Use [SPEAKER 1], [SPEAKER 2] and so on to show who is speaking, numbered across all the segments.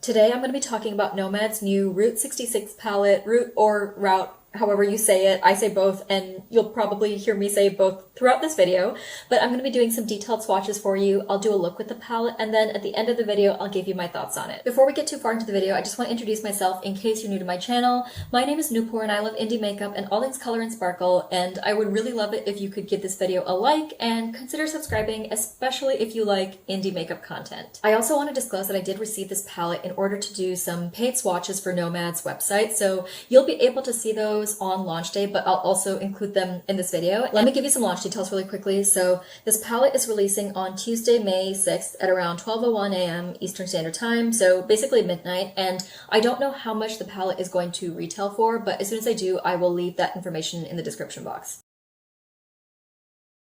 [SPEAKER 1] Today I'm going to be talking about Nomad's new Route 66 palette, Route or Route, however you say it. I say both, and you'll probably hear me say both throughout this video, but I'm going to be doing some detailed swatches for you. I'll do a look with the palette, and then at the end of the video, I'll give you my thoughts on it. Before we get too far into the video, I just want to introduce myself in case you're new to my channel. My name is Noopur, and I love indie makeup and all things color and sparkle, and I would really love it if you could give this video a like and consider subscribing, especially if you like indie makeup content. I also want to disclose that I did receive this palette in order to do some paid swatches for Nomad's website, so you'll be able to see those on launch day, but I'll also include them in this video. Let me give you some launch details really quickly. So this palette is releasing on Tuesday, May 6th at around 12:01 a.m. Eastern Standard Time, so basically midnight, and I don't know how much the palette is going to retail for, but as soon as I do, I will leave that information in the description box.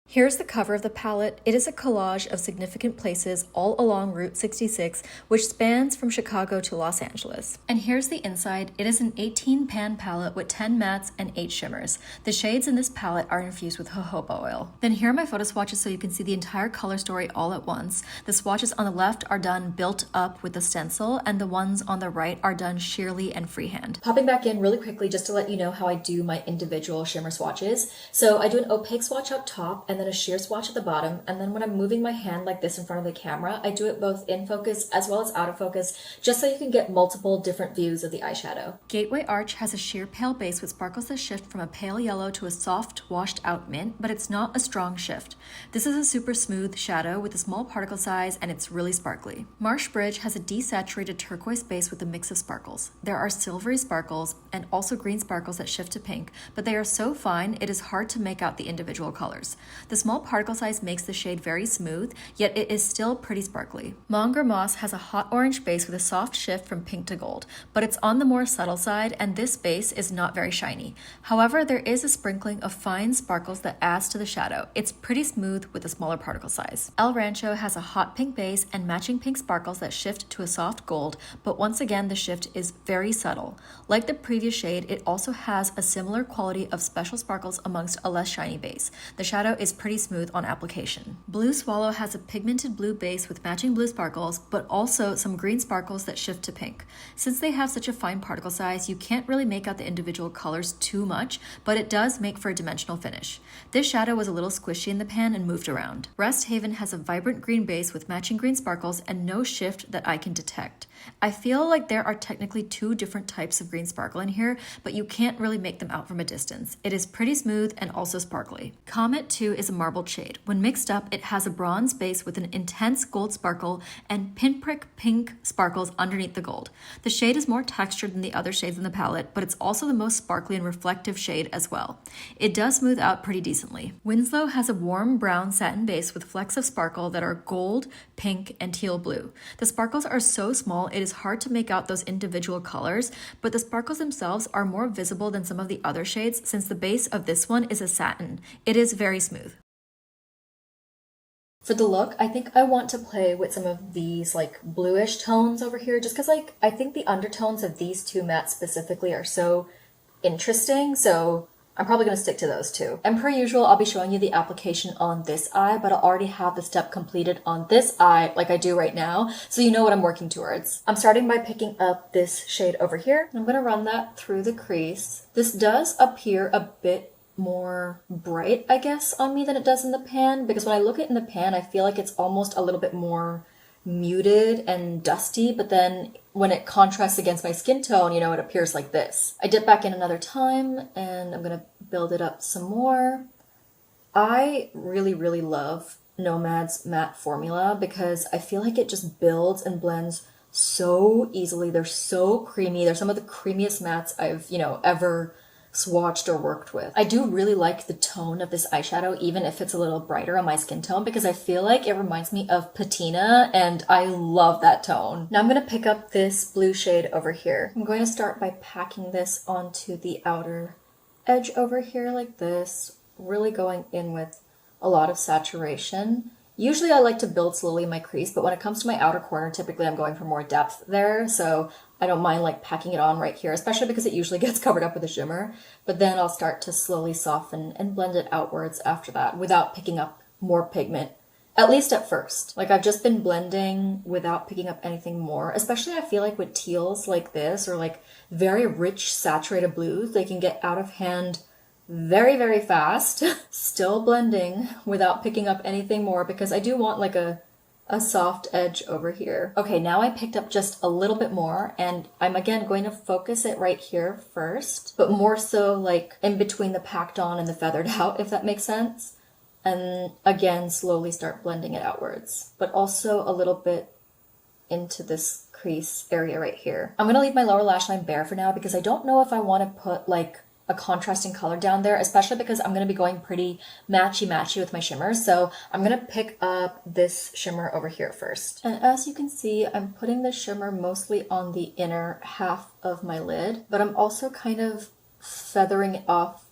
[SPEAKER 1] Here's the cover of the palette. It is a collage of significant places all along Route 66, which spans from Chicago to Los Angeles. And here's the inside. It is an 18 pan palette with 10 mattes and 8 shimmers. The shades in this palette are infused with jojoba oil. Then here are my photo swatches so you can see the entire color story all at once. The swatches on the left are done built up with a stencil, and the ones on the right are done sheerly and freehand. Popping back in really quickly just to let you know how I do my individual shimmer swatches. So I do an opaque swatch up top, and then a sheer swatch at the bottom, and then when I'm moving my hand like this in front of the camera, I do it both in focus as well as out of focus, just so you can get multiple different views of the eyeshadow. Gateway Arch has a sheer pale base with sparkles that shift from a pale yellow to a soft, washed out mint, but it's not a strong shift. This is a super smooth shadow with a small particle size, and it's really sparkly. Marsh Bridge has a desaturated turquoise base with a mix of sparkles. There are silvery sparkles and also green sparkles that shift to pink, but they are so fine it is hard to make out the individual colors. The small particle size makes the shade very smooth, yet it is still pretty sparkly. Monger Moss has a hot orange base with a soft shift from pink to gold, but it's on the more subtle side, and this base is not very shiny. However, there is a sprinkling of fine sparkles that adds to the shadow. It's pretty smooth with a smaller particle size. El Rancho has a hot pink base and matching pink sparkles that shift to a soft gold, but once again the shift is very subtle. Like the previous shade, it also has a similar quality of special sparkles amongst a less shiny base. The shadow is pretty smooth on application. Blue Swallow has a pigmented blue base with matching blue sparkles, but also some green sparkles that shift to pink. Since they have such a fine particle size, you can't really make out the individual colors too much, but it does make for a dimensional finish. This shadow was a little squishy in the pan and moved around. Rest Haven has a vibrant green base with matching green sparkles and no shift that I can detect. I feel like there are technically two different types of green sparkle in here, but you can't really make them out from a distance. It is pretty smooth and also sparkly. Comet 2 is a marbled shade. When mixed up, it has a bronze base with an intense gold sparkle and pinprick pink sparkles underneath the gold. The shade is more textured than the other shades in the palette, but it's also the most sparkly and reflective shade as well. It does smooth out pretty decently. Winslow has a warm brown satin base with flecks of sparkle that are gold, pink, and teal blue. The sparkles are so small it is hard to make out those individual colors, but the sparkles themselves are more visible than some of the other shades since the base of this one is a satin. It is very smooth. For the look, I think I want to play with some of these like bluish tones over here, just because like I think the undertones of these two mattes specifically are so interesting, so I'm probably going to stick to those two. And per usual, I'll be showing you the application on this eye, but I'll already have the step completed on this eye like I do right now, so you know what I'm working towards. I'm starting by picking up this shade over here. I'm going to run that through the crease. This does appear a bit more bright, I guess, on me than it does in the pan, because when I look at it in the pan, I feel like it's almost a little bit more muted and dusty, but then when it contrasts against my skin tone, you know, it appears like this. I dip back in another time and I'm gonna build it up some more. I really love Nomad's matte formula because I feel like it just builds and blends so easily. They're so creamy. They're some of the creamiest mattes I've, ever swatched or worked with. I do really like the tone of this eyeshadow, even if it's a little brighter on my skin tone, because I feel like it reminds me of patina, and I love that tone. Now I'm going to pick up this blue shade over here. I'm going to start by packing this onto the outer edge over here like this, really going in with a lot of saturation. Usually I like to build slowly in my crease, but when it comes to my outer corner, typically I'm going for more depth there, so I don't mind like packing it on right here, especially because it usually gets covered up with a shimmer. But then I'll start to slowly soften and blend it outwards after that without picking up more pigment At least at first. Like I've just been blending without picking up anything more. Especially I feel like with teals like this or like very rich saturated blues, they can get out of hand very, very fast. Still blending without picking up anything more because I do want like a soft edge over here. Okay, now I picked up just a little bit more and I'm again going to focus it right here first, but more so like in between the packed on and the feathered out, if that makes sense. And again, slowly start blending it outwards, but also a little bit into this crease area right here. I'm gonna leave my lower lash line bare for now because I don't know if I want to put like a contrasting color down there, especially because I'm going to be going pretty matchy with my shimmers. So I'm going to pick up this shimmer over here first. And as you can see, I'm putting the shimmer mostly on the inner half of my lid, but I'm also kind of feathering it off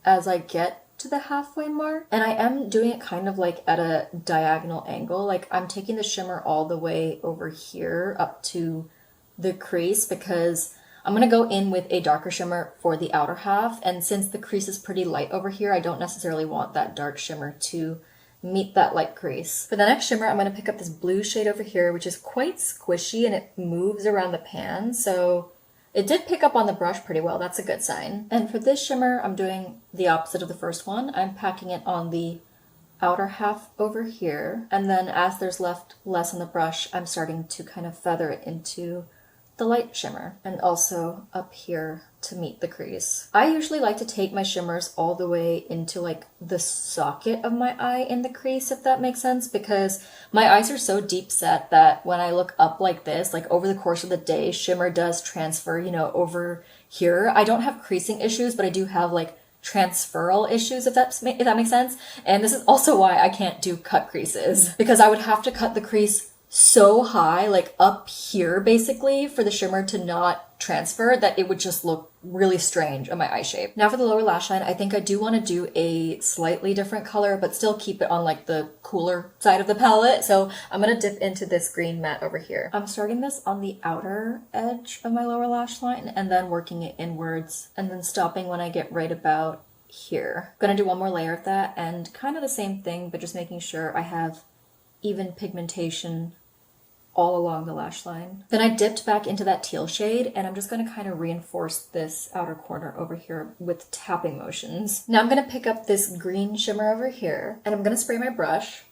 [SPEAKER 1] as I get to the halfway mark. And I am doing it kind of like at a diagonal angle. Like I'm taking the shimmer all the way over here up to the crease because I'm going to go in with a darker shimmer for the outer half. And since the crease is pretty light over here, I don't necessarily want that dark shimmer to meet that light crease. For the next shimmer, I'm going to pick up this blue shade over here, which is quite squishy and it moves around the pan. So it did pick up on the brush pretty well. That's a good sign. And for this shimmer, I'm doing the opposite of the first one. I'm packing it on the outer half over here. And then as there's left less on the brush, I'm starting to kind of feather it into the light shimmer and also up here to meet the crease. I usually like to take my shimmers all the way into like the socket of my eye in the crease, if that makes sense, because my eyes are so deep set that when I look up like this, like over the course of the day, shimmer does transfer, you know, over here. I don't have creasing issues, but I do have like transferal issues, if that makes sense. And this is also why I can't do cut creases, because I would have to cut the crease so high, like up here basically, for the shimmer to not transfer, that it would just look really strange on my eye shape. Now for the lower lash line, I think I do want to do a slightly different color, but still keep it on like the cooler side of the palette. So I'm going to dip into this green matte over here. I'm starting this on the outer edge of my lower lash line and then working it inwards and then stopping when I get right about here. I'm going to do one more layer of that and kind of the same thing, but just making sure I have even pigmentation all along the lash line. Then I dipped back into that teal shade and I'm just going to kind of reinforce this outer corner over here with tapping motions. Now I'm going to pick up this green shimmer over here and I'm going to spray my brush.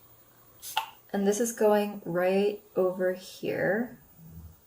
[SPEAKER 1] And this is going right over here.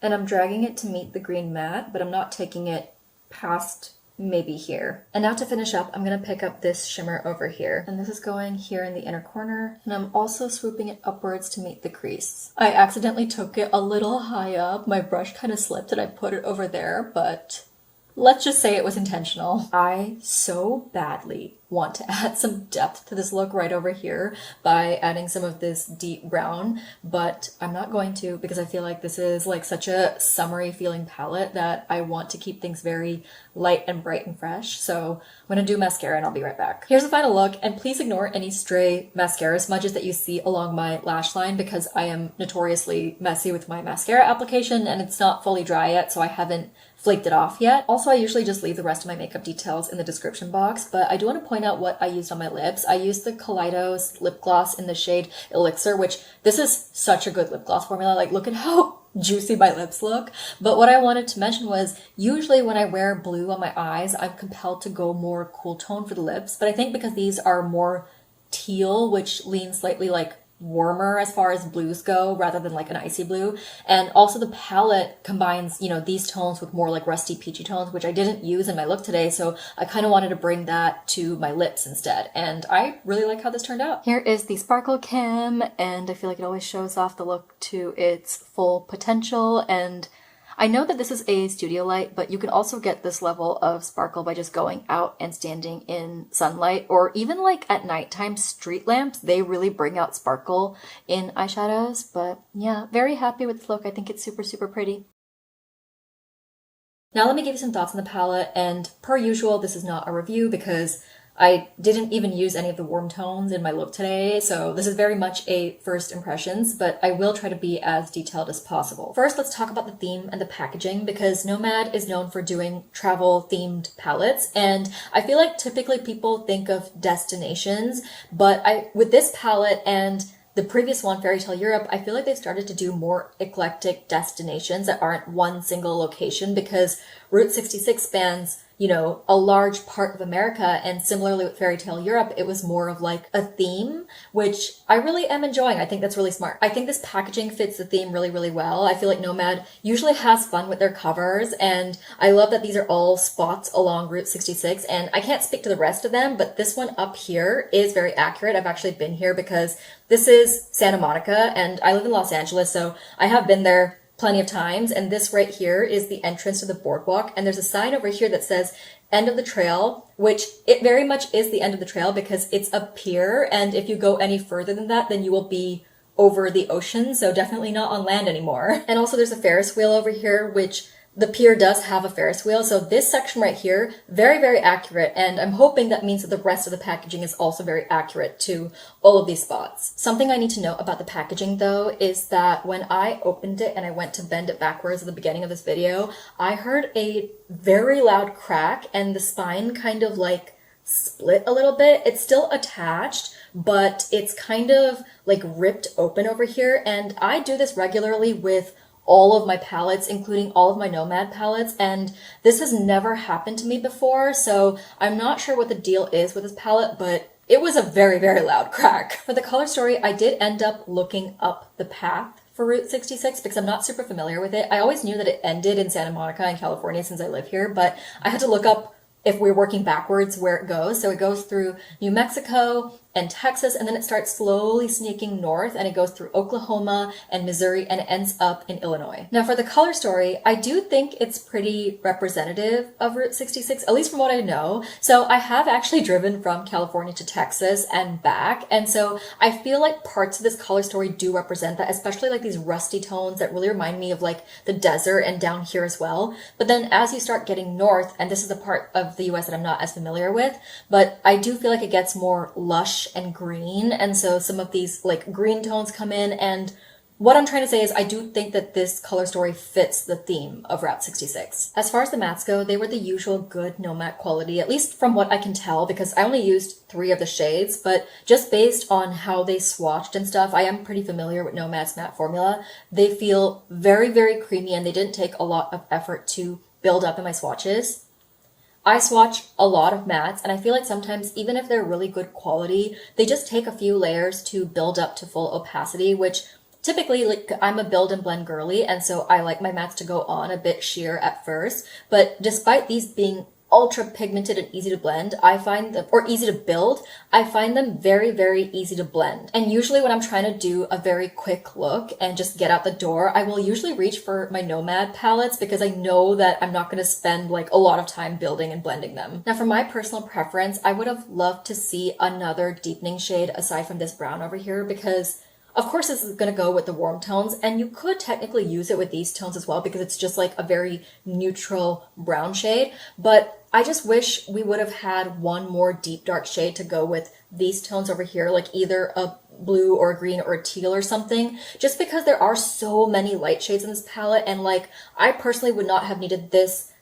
[SPEAKER 1] And I'm dragging it to meet the green matte, but I'm not taking it past maybe here. And now to finish up, I'm going to pick up this shimmer over here. And this is going here in the inner corner. And I'm also swooping it upwards to meet the crease. I accidentally took it a little high up. My brush kind of slipped and I put it over there, but let's just say it was intentional. I so badly want to add some depth to this look right over here by adding some of this deep brown, but I'm not going to because I feel like this is like such a summery feeling palette that I want to keep things very light and bright and fresh. So I'm going to do mascara and I'll be right back. Here's the final look, and please ignore any stray mascara smudges that you see along my lash line because I am notoriously messy with my mascara application and it's not fully dry yet, so I haven't flaked it off yet. Also, I usually just leave the rest of my makeup details in the description box, but I do want to point out what I used on my lips. I used the Kaleidos lip gloss in the shade Elixir, which this is such a good lip gloss formula. Like, look at how juicy my lips look. But what I wanted to mention was usually when I wear blue on my eyes, I'm compelled to go more cool tone for the lips. But I think because these are more teal, which leans slightly like warmer as far as blues go rather than like an icy blue, and also the palette combines, you know, these tones with more like rusty peachy tones, which I didn't use in my look today, so I kind of wanted to bring that to my lips instead, and I really like how this turned out. Here is the Sparkle Cam, and I feel like it always shows off the look to its full potential. And I know that this is a studio light, but you can also get this level of sparkle by just going out and standing in sunlight, or even like at nighttime street lamps. They really bring out sparkle in eyeshadows. But yeah, very happy with this look. I think it's super, super pretty. Now let me give you some thoughts on the palette, and per usual, this is not a review because I didn't even use any of the warm tones in my look today, so this is very much a first impressions, but I will try to be as detailed as possible. First, let's talk about the theme and the packaging, because Nomad is known for doing travel-themed palettes, and I feel like typically people think of destinations, but with this palette and the previous one, Fairy Tale Europe, I feel like they've started to do more eclectic destinations that aren't one single location, because Route 66 spans, you know, a large part of America, and similarly with Fairy Tale Europe, it was more of like a theme, which I really am enjoying. I think that's really smart. I think this packaging fits the theme really, really well. I feel like Nomad usually has fun with their covers, and I love that these are all spots along Route 66, and I can't speak to the rest of them, but this one up here is very accurate. I've actually been here because this is Santa Monica, and I live in Los Angeles, so I have been there plenty of times, and this right here is the entrance to the boardwalk, and there's a sign over here that says end of the trail, which it very much is the end of the trail because it's a pier, and if you go any further than that, then you will be over the ocean, so definitely not on land anymore. And also there's a Ferris wheel over here, which the pier does have a Ferris wheel, so this section right here, very, very accurate, and I'm hoping that means that the rest of the packaging is also very accurate to all of these spots. Something I need to note about the packaging though is that when I opened it and I went to bend it backwards at the beginning of this video, I heard a very loud crack and the spine kind of like split a little bit. It's still attached, but it's kind of like ripped open over here, and I do this regularly with all of my palettes, including all of my Nomad palettes, and this has never happened to me before, so I'm not sure what the deal is with this palette, but it was a very, very loud crack. For the color story, I did end up looking up the path for Route 66 because I'm not super familiar with it. I always knew that it ended in Santa Monica in California since I live here, but I had to look up if we're working backwards where it goes. So it goes through New Mexico and Texas, and then it starts slowly sneaking north, and it goes through Oklahoma and Missouri, and it ends up in Illinois. Now for the color story, I do think it's pretty representative of Route 66, at least from what I know. So I have actually driven from California to Texas and back, and so I feel like parts of this color story do represent that, especially like these rusty tones that really remind me of like the desert and down here as well. But then as you start getting north, and this is the part of the US that I'm not as familiar with, but I do feel like it gets more lush and green, and so some of these like green tones come in, and what I'm trying to say is I do think that this color story fits the theme of Route 66. As far as the mattes go, they were the usual good Nomad quality, at least from what I can tell, because I only used 3 of the shades, but just based on how they swatched and stuff, I am pretty familiar with Nomad's matte formula. They feel very, very creamy, and they didn't take a lot of effort to build up in my swatches. I swatch a lot of mattes, and I feel like sometimes, even if they're really good quality, they just take a few layers to build up to full opacity, which typically, like, I'm a build and blend girly, and so I like my mattes to go on a bit sheer at first. But despite these being ultra pigmented and easy to blend, I find them, or easy to build, I find them very, very easy to blend. And usually when I'm trying to do a very quick look and just get out the door, I will usually reach for my Nomad palettes because I know that I'm not going to spend like a lot of time building and blending them. Now for my personal preference, I would have loved to see another deepening shade aside from this brown over here, because of course this is going to go with the warm tones, and you could technically use it with these tones as well because it's just like a very neutral brown shade, but I just wish we would have had one more deep dark shade to go with these tones over here, like either a blue or a green or a teal or something, just because there are so many light shades in this palette, and like I personally would not have needed this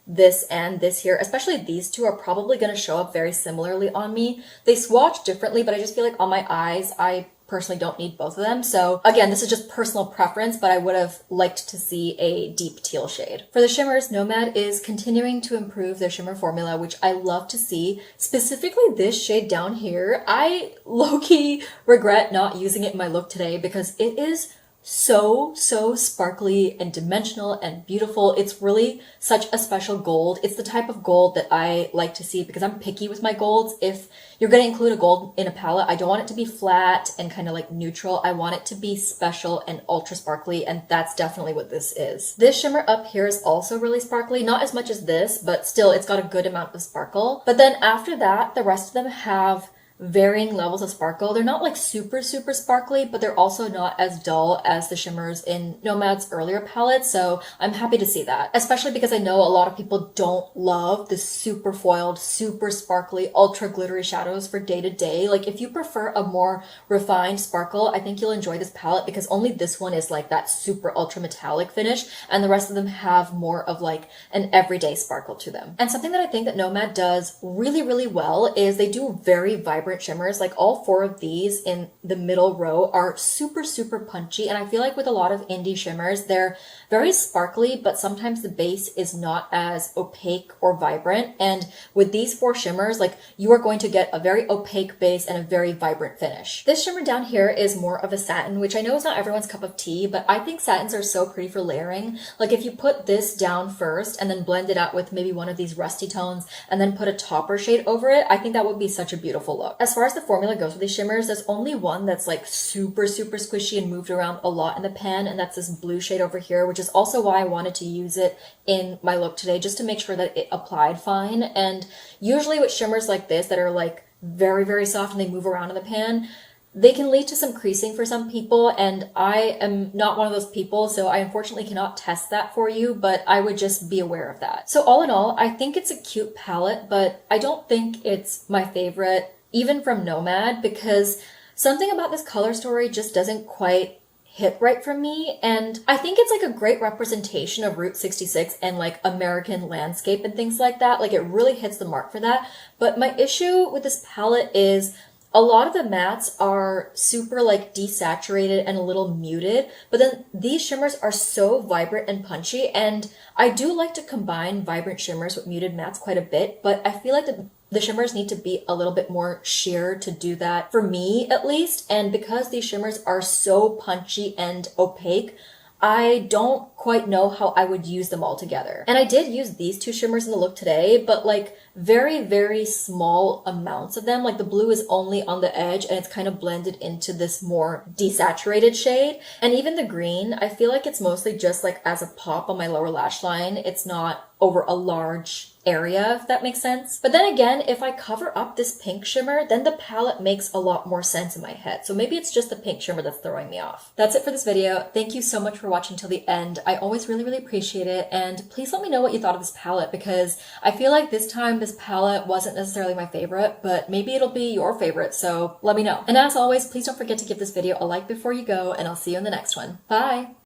[SPEAKER 1] and this here, especially these two are probably going to show up very similarly on me. They swatch differently, but I just feel like on my eyes, I personally don't need both of them. So again, this is just personal preference, but I would have liked to see a deep teal shade. For the shimmers, Nomad is continuing to improve their shimmer formula, which I love to see. Specifically this shade down here, I low-key regret not using it in my look today because it is so sparkly and dimensional and beautiful. It's really such a special gold. It's the type of gold that I like to see because I'm picky with my golds. If you're going to include a gold in a palette, I don't want it to be flat and kind of like neutral. I want it to be special and ultra sparkly, and that's definitely what this is. This shimmer up here is also really sparkly, not as much as this, but still it's got a good amount of sparkle. But then after that, the rest of them have varying levels of sparkle. They're not like super sparkly, but they're also not as dull as the shimmers in Nomad's earlier palettes, so I'm happy to see that. Especially because I know a lot of people don't love the super foiled, super sparkly, ultra glittery shadows for day to day. Like if you prefer a more refined sparkle, I think you'll enjoy this palette because only this one is like that super ultra metallic finish, and the rest of them have more of like an everyday sparkle to them. And something that I think that Nomad does really well is they do very vibrant vibrant shimmers. Like all 4 of these in the middle row are super, super punchy. And I feel like with a lot of indie shimmers, they're very sparkly, but sometimes the base is not as opaque or vibrant. And with these 4 shimmers, like you are going to get a very opaque base and a very vibrant finish. This shimmer down here is more of a satin, which I know is not everyone's cup of tea, but I think satins are so pretty for layering. Like if you put this down first and then blend it out with maybe one of these rusty tones and then put a topper shade over it, I think that would be such a beautiful look. As far as the formula goes with these shimmers, there's only one that's like super, super squishy and moved around a lot in the pan, and that's this blue shade over here, which is also why I wanted to use it in my look today, just to make sure that it applied fine. And usually with shimmers like this that are like very, very soft and they move around in the pan, they can lead to some creasing for some people, and I am not one of those people, so I unfortunately cannot test that for you, but I would just be aware of that. So all in all, I think it's a cute palette, but I don't think it's my favorite, even from Nomad, because something about this color story just doesn't quite hit right for me. And I think it's like a great representation of Route 66 and like American landscape and things like that. Like it really hits the mark for that. But my issue with this palette is a lot of the mattes are super like desaturated and a little muted, but then these shimmers are so vibrant and punchy, and I do like to combine vibrant shimmers with muted mattes quite a bit, but I feel like the shimmers need to be a little bit more sheer to do that, for me at least. And because these shimmers are so punchy and opaque, I don't quite know how I would use them all together. And I did use these 2 shimmers in the look today, but like very, very small amounts of them. Like the blue is only on the edge and it's kind of blended into this more desaturated shade. And even the green, I feel like it's mostly just like as a pop on my lower lash line. It's not over a large area, if that makes sense. But then again, if I cover up this pink shimmer, then the palette makes a lot more sense in my head. So maybe it's just the pink shimmer that's throwing me off. That's it for this video. Thank you so much for watching till the end. I always really, really appreciate it. And please let me know what you thought of this palette, because I feel like this time this palette wasn't necessarily my favorite, but maybe it'll be your favorite. So let me know. And as always, please don't forget to give this video a like before you go, and I'll see you in the next one. Bye!